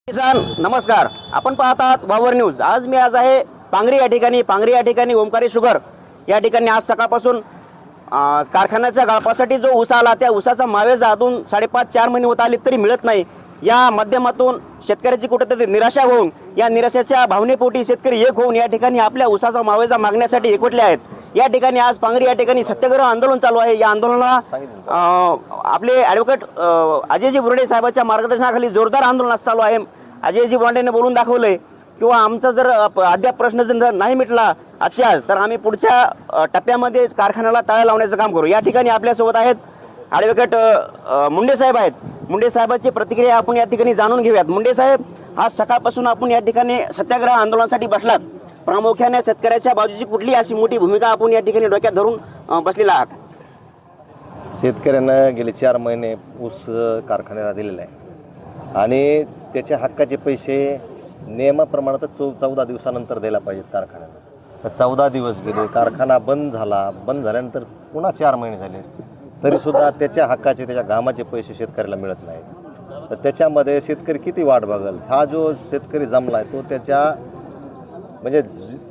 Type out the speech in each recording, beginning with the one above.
किसान नमस्कार, आपण पाहत आहात वावर न्यूज। आज आहे पांगरी या ठिकाणी ओमकारी शुगर या ठिकाणी आज सकाळपासून कारखान्याच्या गाळपासाठी जो ऊस आला त्या ऊसाचा मावेजा अजून 5.5-4 महिने होत आले तरी मिळत नाही। या माध्यमातून शेतकऱ्याची कुठेतरी निराशा होऊन या निराशेच्या भावनेपोटी शेतकरी एक होऊन या ठिकाणी आपल्या ऊसाचा मावेजा मागण्यासाठी एकवटले आहेत। या ठिकाणी आज पांगरी या ठिकाणी सत्याग्रह आंदोलन चालू आहे। या आंदोलनाला आपले ॲडव्होकेट अजयजी बुर्डे साहेबांच्या मार्गदर्शनाखाली जोरदार आंदोलन चालू आहे। अजयजी बुर्डेने बोलून दाखवलंय किंवा आमचा जर अद्याप प्रश्न जर नाही मिटला आजच्याच तर आम्ही पुढच्या टप्प्यामध्ये कारखान्याला टाळा लावण्याचं काम करू। या ठिकाणी आपल्यासोबत आहेत ॲडव्होकेट मुंडे साहेब आहेत। मुंडे साहेबांची प्रतिक्रिया आपण या ठिकाणी जाणून घेऊयात। मुंडे साहेब, आज सकाळपासून आपण या ठिकाणी सत्याग्रह आंदोलनासाठी बसलात, प्रामुख्याने शेतकऱ्याच्या बाजूची कुठली अशी मोठी भूमिका आपण या ठिकाणी डोक्यात धरून बसलेला आहात? शेतकऱ्यांना गेले 4 महिने ऊस कारखान्याला दिलेला आहे आणि त्याच्या हक्काचे पैसे नियमाप्रमाणे तर 14 दिवसानंतर द्यायला पाहिजेत कारखान्याला। तर 14 दिवस गेले, कारखाना बंद झाल्यानंतर पुन्हा 4 महिने झाले तरीसुद्धा त्याच्या हक्काचे त्याच्या घामाचे पैसे शेतकऱ्याला मिळत नाहीत। तर त्याच्यामध्ये शेतकरी किती वाट बघेल? हा जो शेतकरी जमला आहे तो म्हणजे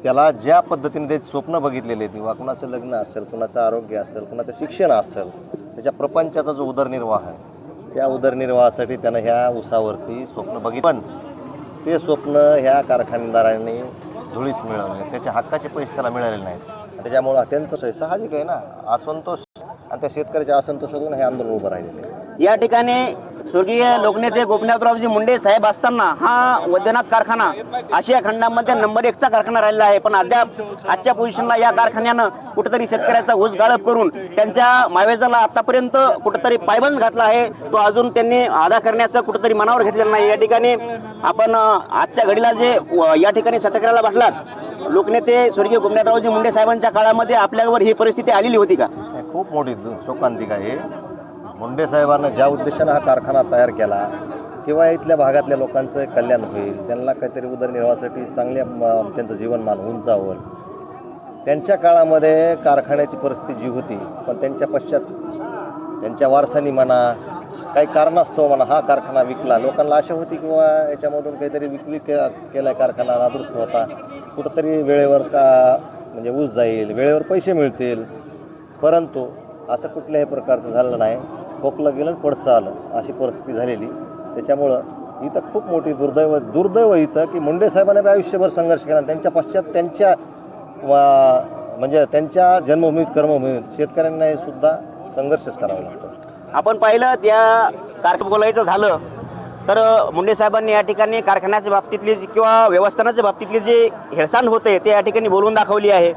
त्याला ज्या पद्धतीने ते स्वप्न बघितलेले किंवा कुणाचं लग्न असेल, कुणाचं आरोग्य असेल, कुणाचं शिक्षण असेल, त्याच्या प्रपंचाचा जो उदरनिर्वाह आहे त्या उदरनिर्वाहासाठी त्यानं ह्या ऊसावरती स्वप्न बघितलं, पण ते स्वप्न ह्या कारखानदारांनी धुळीस मिळवले, त्याच्या हक्काचे पैसे त्याला मिळालेले नाहीत। त्याच्यामुळं त्यांचं साहजिक आहे ना असंतोष, आणि त्या शेतकऱ्याच्या असंतोषातून हे आंदोलन उभं राहिलेलं आहे। या ठिकाणी स्वर्गीय लोकनेते गोपीनाथरावजी मुंडे साहेब असताना हा वैद्यनाथ कारखाना आशिया खंडामध्ये नंबर 1चा कारखाना राहिला आहे, पण अद्याप आजच्या पोझिशनला या कारखान्यानं कुठेतरी शेतकऱ्याचा ऊस गाळप करून त्यांच्या मावेजाला आतापर्यंत कुठेतरी पायबंद घातला आहे। तो अजून त्यांनी अदा करण्याचं कुठेतरी मनावर घेतलेलं नाही। या ठिकाणी आपण आजच्या घडीला जे या ठिकाणी सत्याग्रहाला बसलात, लोकनेते स्वर्गीय गोपीनाथरावजी मुंडे साहेबांच्या काळामध्ये आपल्यावर ही परिस्थिती आलेली होती का? खूप मोठी शोकांतिका आहे। मुंडे साहेबांना ज्या उद्देशानं हा कारखाना तयार केला किंवा इथल्या भागातल्या लोकांचं कल्याण होईल, त्यांना काहीतरी उदरनिर्वाहासाठी चांगल्या त्यांचं जीवनमान उंचावल, त्यांच्या काळामध्ये कारखान्याची परिस्थिती जी होती, पण त्यांच्या पश्चात त्यांच्या वारसांनी म्हणा काही कारणास्तव म्हणा हा कारखाना विकला। लोकांना आशा होती किंवा याच्यामधून काहीतरी विक्री केला, कारखाना नादुरुस्त होता, कुठंतरी वेळेवर म्हणजे ऊस जाईल, वेळेवर पैसे मिळतील, परंतु असं कुठल्याही प्रकारचं झालं नाही। खोकलं गेलं, पडसं आलं, अशी परिस्थिती झालेली। त्याच्यामुळं इथं खूप मोठी दुर्दैव इथं की मुंडे साहेबांनी आयुष्यभर संघर्ष केला, त्यांच्या पश्चात त्यांच्या म्हणजे त्यांच्या जन्मभूमीत कर्मभूमीत शेतकऱ्यांना सुद्धा संघर्षच करावा लागतो। आपण पाहिलं त्या कारखान्याचं बोलायचं झालं तर मुंडे साहेबांनी या ठिकाणी कारखान्याच्या बाबतीतली किंवा व्यवस्थापनाच्या बाबतीतली जी हेळसांड होते ते या ठिकाणी बोलून दाखवली आहे।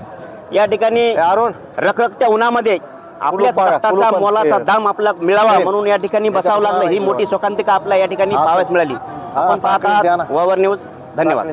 या ठिकाणी रखरखत्या उन्हामध्ये आपल्या रक्ताचा मोलाचा दाम आपला मिळावा म्हणून या ठिकाणी बसावं लागलं। ही मोठी शोकांतिका आपल्या या ठिकाणी पाहावयास मिळाली। आपण पाहत आहात वावर न्यूज। धन्यवाद।